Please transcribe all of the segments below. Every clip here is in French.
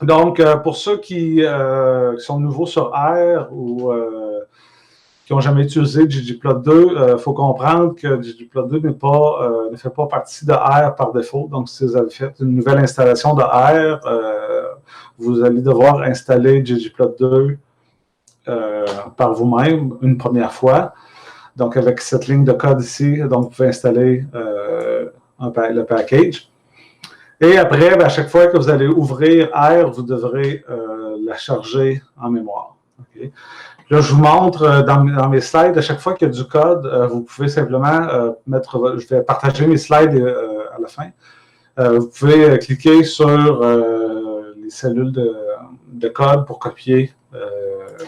Donc, pour ceux qui sont nouveaux sur R ou qui n'ont jamais utilisé ggplot2, il faut comprendre que ggplot2 ne fait pas partie de R par défaut. Donc, si vous avez fait une nouvelle installation de R, vous allez devoir installer ggplot2 par vous-même une première fois. Donc, avec cette ligne de code ici, donc vous pouvez installer le package. Et après, à chaque fois que vous allez ouvrir R, vous devrez la charger en mémoire. Okay? Là, je vous montre dans mes slides, à chaque fois qu'il y a du code, vous pouvez simplement je vais partager mes slides à la fin. Vous pouvez cliquer sur les cellules de code pour copier.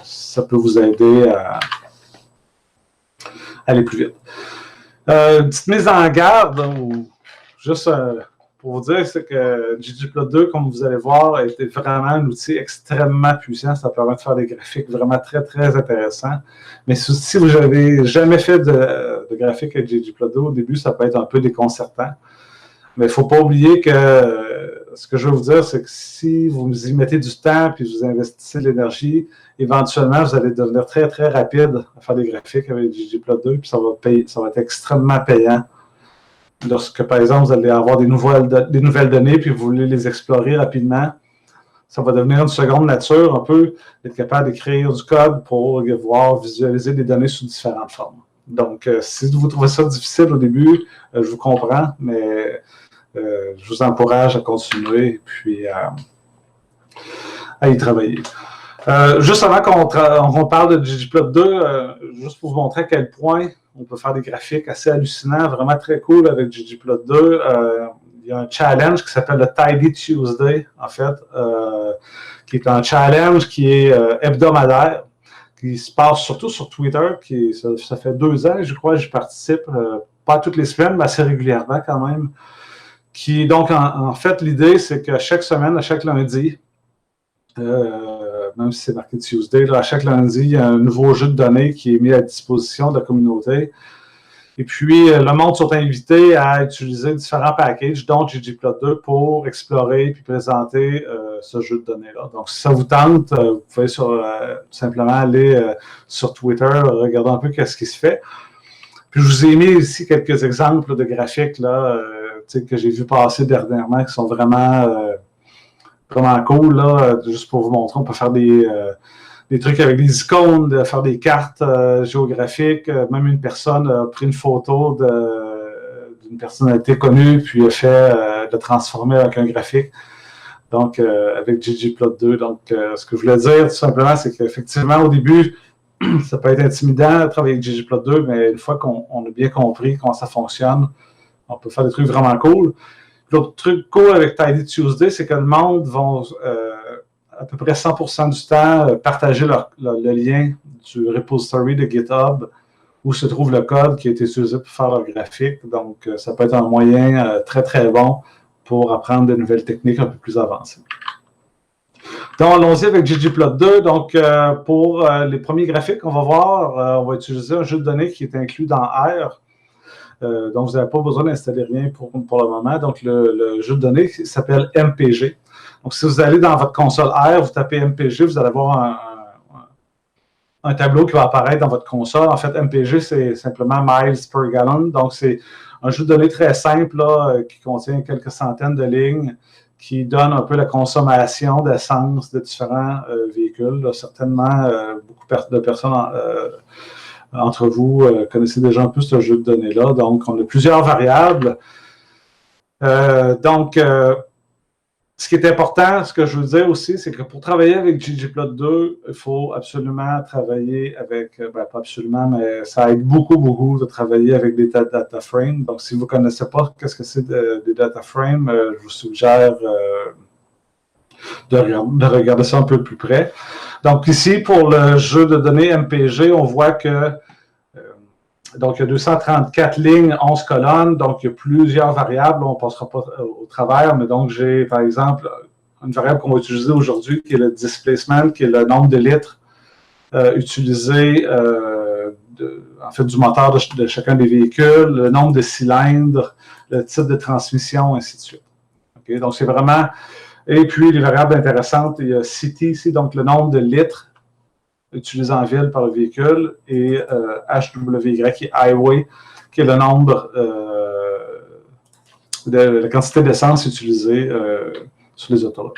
Ça peut vous aider à aller plus vite. Une petite mise en garde, ou juste pour vous dire, c'est que ggplot2, comme vous allez voir, est vraiment un outil extrêmement puissant. Ça permet de faire des graphiques vraiment très, très intéressants. Mais si vous n'avez jamais fait de graphique avec ggplot2, au début, ça peut être un peu déconcertant. Mais il ne faut pas oublier que ce que je veux vous dire, c'est que si vous y mettez du temps et vous investissez de l'énergie, éventuellement, vous allez devenir très, très rapide à faire des graphiques avec ggplot2, puis ça va être extrêmement payant. Lorsque, par exemple, vous allez avoir des nouvelles données, puis vous voulez les explorer rapidement, ça va devenir une seconde nature, un peu, d'être capable d'écrire du code pour pouvoir visualiser des données sous différentes formes. Donc, si vous trouvez ça difficile au début, je vous comprends, mais je vous encourage à continuer puis à y travailler. Juste avant qu'on parle de ggplot2, juste pour vous montrer à quel point on peut faire des graphiques assez hallucinants, vraiment très cool avec ggplot2. Il y a un challenge qui s'appelle le Tidy Tuesday, en fait, qui est un challenge qui est hebdomadaire, qui se passe surtout sur Twitter. Ça fait 2 ans, je crois, j'y participe, pas toutes les semaines, mais assez régulièrement quand même. Donc, en fait, l'idée, c'est que chaque semaine, à chaque lundi, même si c'est marqué Tuesday, à chaque lundi, il y a un nouveau jeu de données qui est mis à disposition de la communauté. Et puis, le monde sont invités à utiliser différents packages, dont ggplot2, pour explorer et présenter ce jeu de données-là. Donc, si ça vous tente, vous pouvez simplement aller sur Twitter, regarder un peu qu'est-ce qui se fait. Puis, je vous ai mis ici quelques exemples de graphiques là, que j'ai vu passer dernièrement qui sont vraiment cool, là, juste pour vous montrer. On peut faire des trucs avec des icônes, faire des cartes géographiques. Même une personne a pris une photo d'une personnalité connue, puis a fait le transformer avec un graphique. Donc, avec ggplot2. Donc, ce que je voulais dire, tout simplement, c'est qu'effectivement, au début, ça peut être intimidant de travailler avec ggplot2, mais une fois qu'on a bien compris comment ça fonctionne, on peut faire des trucs vraiment cool. L'autre truc cool avec Tidy Tuesday, c'est que le monde va à peu près 100% du temps partager le lien du repository de GitHub où se trouve le code qui a été utilisé pour faire leur graphique. Donc, ça peut être un moyen très, très bon pour apprendre de nouvelles techniques un peu plus avancées. Donc, allons-y avec ggplot2. Donc, pour les premiers graphiques qu'on va voir, on va utiliser un jeu de données qui est inclus dans R. Donc, vous n'avez pas besoin d'installer rien pour le moment. Donc, le jeu de données s'appelle MPG. Donc, si vous allez dans votre console R, vous tapez MPG, vous allez avoir un tableau qui va apparaître dans votre console. En fait, MPG, c'est simplement miles per gallon. Donc, c'est un jeu de données très simple là, qui contient quelques centaines de lignes qui donne un peu la consommation d'essence de différents véhicules. Là, certainement, beaucoup de personnes entre vous connaissez déjà un peu ce jeu de données-là. Donc, on a plusieurs variables. Ce qui est important, ce que je veux dire aussi, c'est que pour travailler avec ggplot2, il faut absolument travailler avec, pas absolument, mais ça aide beaucoup, beaucoup de travailler avec des data frames. Donc, si vous ne connaissez pas ce que c'est des data frames, je vous suggère de regarder ça un peu plus près. Donc, ici, pour le jeu de données MPG, on voit que donc, il y a 234 lignes, 11 colonnes, donc il y a plusieurs variables, on ne passera pas au travers, mais donc j'ai, par exemple, une variable qu'on va utiliser aujourd'hui qui est le displacement, qui est le nombre de litres utilisés, en fait, du moteur de chacun des véhicules, le nombre de cylindres, le type de transmission, ainsi de suite. Okay? Donc, c'est vraiment Et puis, les variables intéressantes, il y a city ici, donc le nombre de litres utilisés en ville par le véhicule, et HWY, qui est highway, qui est le nombre de la quantité d'essence utilisée sur les autoroutes.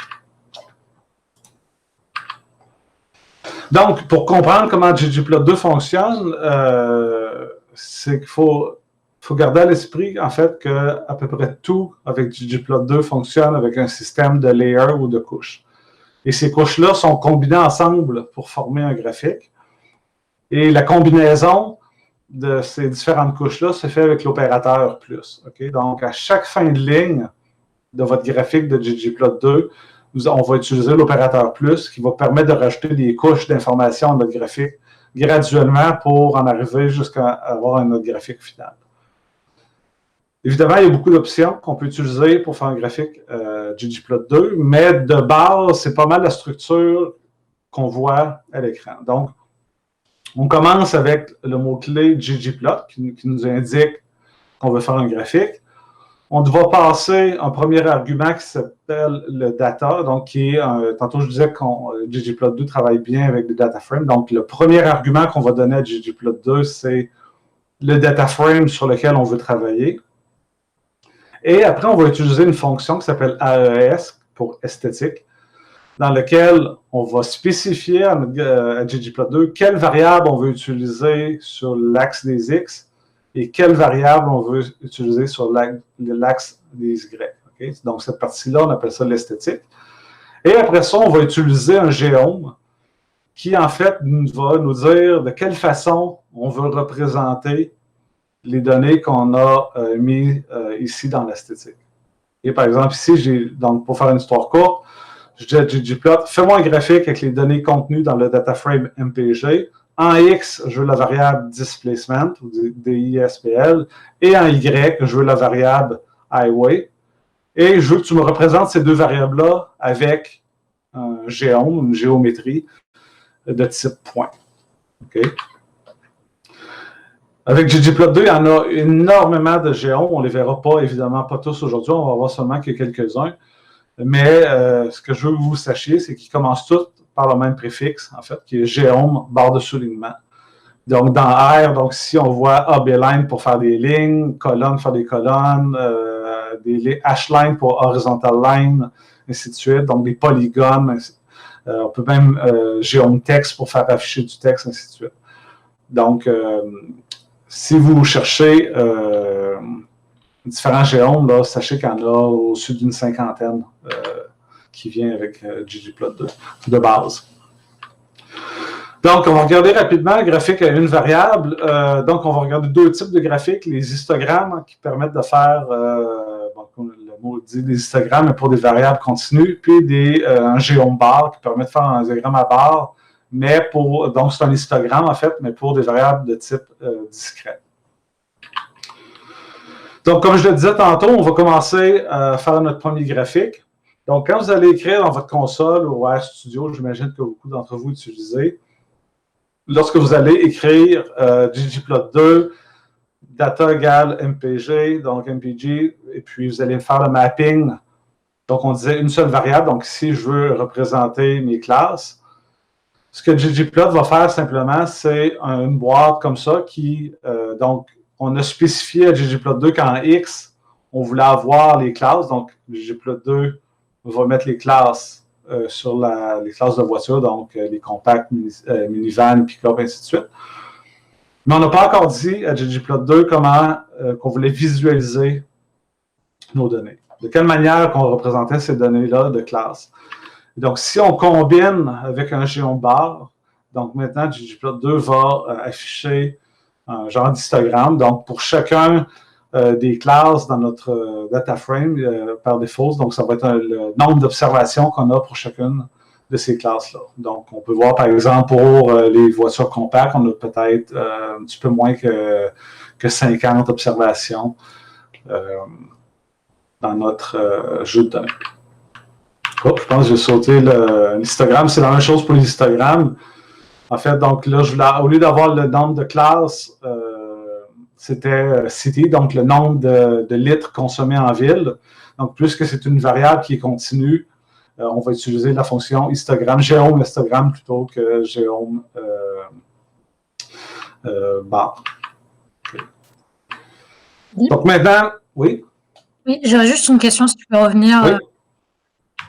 Donc, pour comprendre comment ggplot2 fonctionne, c'est qu'il faut garder à l'esprit, en fait, qu'à peu près tout avec ggplot2 fonctionne avec un système de layers ou de couches. Et ces couches-là sont combinées ensemble pour former un graphique. Et la combinaison de ces différentes couches-là se fait avec l'opérateur plus. Okay? Donc, à chaque fin de ligne de votre graphique de ggplot2, on va utiliser l'opérateur plus qui va permettre de rajouter des couches d'informations dans notre graphique graduellement pour en arriver jusqu'à avoir un autre graphique final. Évidemment, il y a beaucoup d'options qu'on peut utiliser pour faire un graphique ggplot2, mais de base, c'est pas mal la structure qu'on voit à l'écran. Donc, on commence avec le mot-clé ggplot qui nous indique qu'on veut faire un graphique. On va passer un premier argument qui s'appelle le data, donc qui est, tantôt je disais que ggplot2 travaille bien avec des data frames, donc le premier argument qu'on va donner à ggplot2, c'est le data frame sur lequel on veut travailler. Et après, on va utiliser une fonction qui s'appelle AES pour esthétique, dans laquelle on va spécifier à ggplot2 quelle variable on veut utiliser sur l'axe des X et quelle variable on veut utiliser sur l'axe des Y. Okay? Donc, cette partie-là, on appelle ça l'esthétique. Et après ça, on va utiliser un géome qui, en fait, va nous dire de quelle façon on veut représenter les données qu'on a mis ici dans l'esthétique. Et par exemple, ici, donc, pour faire une histoire courte, je dis à ggplot, fais-moi un graphique avec les données contenues dans le data frame MPG. En X, je veux la variable displacement, ou DISPL, et en Y, je veux la variable highway. Et je veux que tu me représentes ces deux variables-là avec un géome, une géométrie de type point. Okay? Avec ggplot2, il y en a énormément de géomes. On ne les verra pas, évidemment, pas tous aujourd'hui. On va voir seulement que quelques-uns. Mais ce que je veux que vous sachiez, c'est qu'ils commencent tous par le même préfixe, en fait, qui est géome, barre de soulignement. Donc, dans R, donc, si on voit A-B-line pour faire des lignes, colonne pour faire des colonnes, des H-line pour horizontal line, ainsi de suite. Donc, des polygones. On peut même géome texte pour faire afficher du texte, ainsi de suite. Donc, si vous cherchez différents géomes, là, sachez qu'il y en a au-dessus d'une cinquantaine qui vient avec ggplot2 de base. Donc, on va regarder rapidement le graphique à une variable. Donc, on va regarder deux types de graphiques, les histogrammes qui permettent de faire, comme le mot dit, des histogrammes mais pour des variables continues, puis un géome bar qui permet de faire un diagramme à barre, mais donc c'est un histogramme en fait, mais pour des variables de type discret. Donc, comme je le disais tantôt, on va commencer à faire notre premier graphique. Donc, quand vous allez écrire dans votre console ou RStudio, j'imagine que beaucoup d'entre vous utilisez, lorsque vous allez écrire ggplot2, data égale mpg, donc mpg, et puis vous allez faire le mapping. Donc, on disait une seule variable. Donc, ici, je veux représenter mes classes. Ce que ggplot va faire simplement, c'est une boîte comme ça qui, donc, on a spécifié à ggplot2 qu'en X, on voulait avoir les classes. Donc, ggplot2 va mettre les classes sur les classes de voitures, donc les compacts, minivan, pick-up, ainsi de suite. Mais on n'a pas encore dit à ggplot2 comment qu'on voulait visualiser nos données. De quelle manière qu'on représentait ces données-là de classe. Donc, si on combine avec un géome bar, donc maintenant, ggplot2 va afficher un genre d'histogramme. Donc, pour chacun des classes dans notre data frame par défaut, donc ça va être le nombre d'observations qu'on a pour chacune de ces classes-là. Donc, on peut voir, par exemple, pour les voitures compactes, on a peut-être un petit peu moins que 50 observations dans notre jeu de données. Oh, je pense que j'ai sauté l'histogramme. C'est la même chose pour les histogrammes. En fait, donc là, au lieu d'avoir le nombre de classes, c'était city, donc le nombre de litres consommés en ville. Donc, puisque c'est une variable qui est continue, on va utiliser la fonction histogramme, géome histogramme plutôt que géome bar. Donc maintenant, oui? Oui, j'aurais juste une question, si tu peux revenir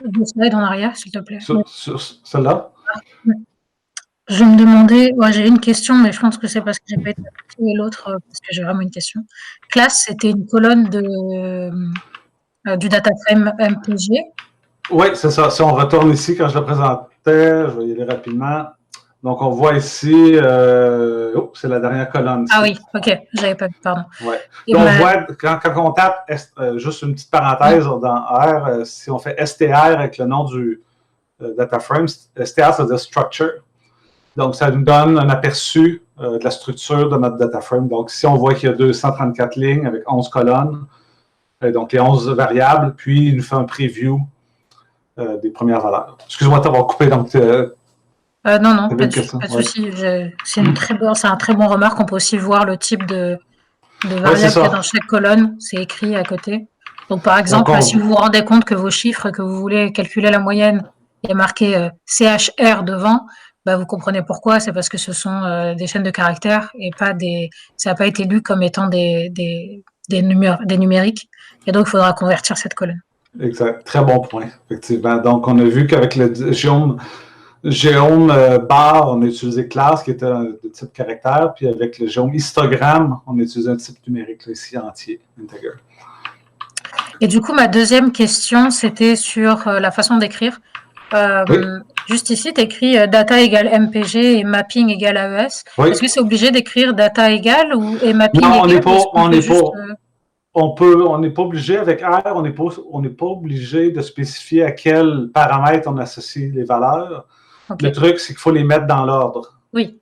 2 slides en arrière, s'il te plaît. Sur celle-là? Je me demandais, j'ai une question, mais je pense que c'est parce que j'ai pas été appliquée, et l'autre, parce que j'ai vraiment une question. Classe, c'était une colonne du data frame MPG. Oui, c'est ça. Si on retourne ici, quand je le présentais, je vais y aller rapidement. Donc, on voit ici, c'est la dernière colonne. Ah oui, ok, j'avais pas vu, pardon. Ouais. Donc, on voit, quand on tape, juste une petite parenthèse dans R, si on fait str avec le nom du data frame, str, c'est de structure. Donc, ça nous donne un aperçu de la structure de notre data frame. Donc, ici, on voit qu'il y a 234 lignes avec 11 colonnes, donc les 11 variables, puis il nous fait un preview des premières valeurs. Excuse-moi de t'avoir coupé, donc... non, pas de souci. C'est un très bon remarque. On peut aussi voir le type de variable qu'il y a dans chaque colonne. C'est écrit à côté. Donc, par exemple, si vous vous rendez compte que vos chiffres, que vous voulez calculer la moyenne, il y a marqué CHR devant, vous comprenez pourquoi. C'est parce que ce sont des chaînes de caractères et ça n'a pas été lu comme étant des numériques. Et donc, il faudra convertir cette colonne. Exact. Très bon point, effectivement. Donc, on a vu qu'avec le géome bar, on a utilisé classe qui était de type caractère, puis avec le géome histogramme, on a utilisé un type numérique, là, ici, entier, integer. Et du coup, ma deuxième question, c'était sur la façon d'écrire. Juste ici, tu écris data égale MPG et mapping égale AES. Oui. Est-ce que c'est obligé d'écrire data égale et mapping égale? Non, on n'est pas obligé avec R, on n'est pas obligé de spécifier à quels paramètres on associe les valeurs. Okay. Le truc, c'est qu'il faut les mettre dans l'ordre. Oui.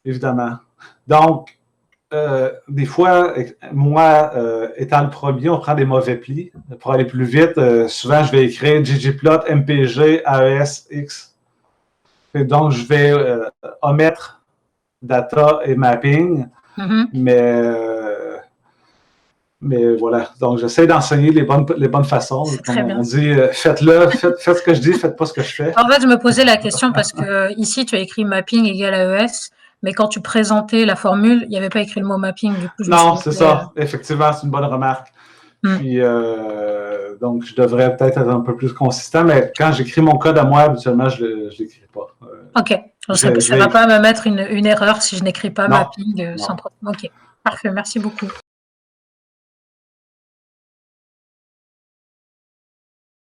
Évidemment. Donc, des fois, moi, étant le premier, on prend des mauvais plis. Pour aller plus vite, souvent, je vais écrire ggplot, mpg, AES, x. Et donc, je vais omettre data et mapping, mais voilà. Donc, j'essaie d'enseigner les bonnes façons. Comme on dit, faites ce que je dis, faites pas ce que je fais. En fait, je me posais la question parce que ici, tu as écrit mapping égale AES. Mais quand tu présentais la formule, il n'y avait pas écrit le mot mapping. Du coup, non, c'est ça. Effectivement, c'est une bonne remarque. Puis, donc, je devrais peut-être être un peu plus consistant, mais quand j'écris mon code à moi, habituellement, je ne l'écris pas. OK. Ça ne va pas me mettre une erreur si je n'écris pas mapping sans problème. OK. Parfait. Merci beaucoup.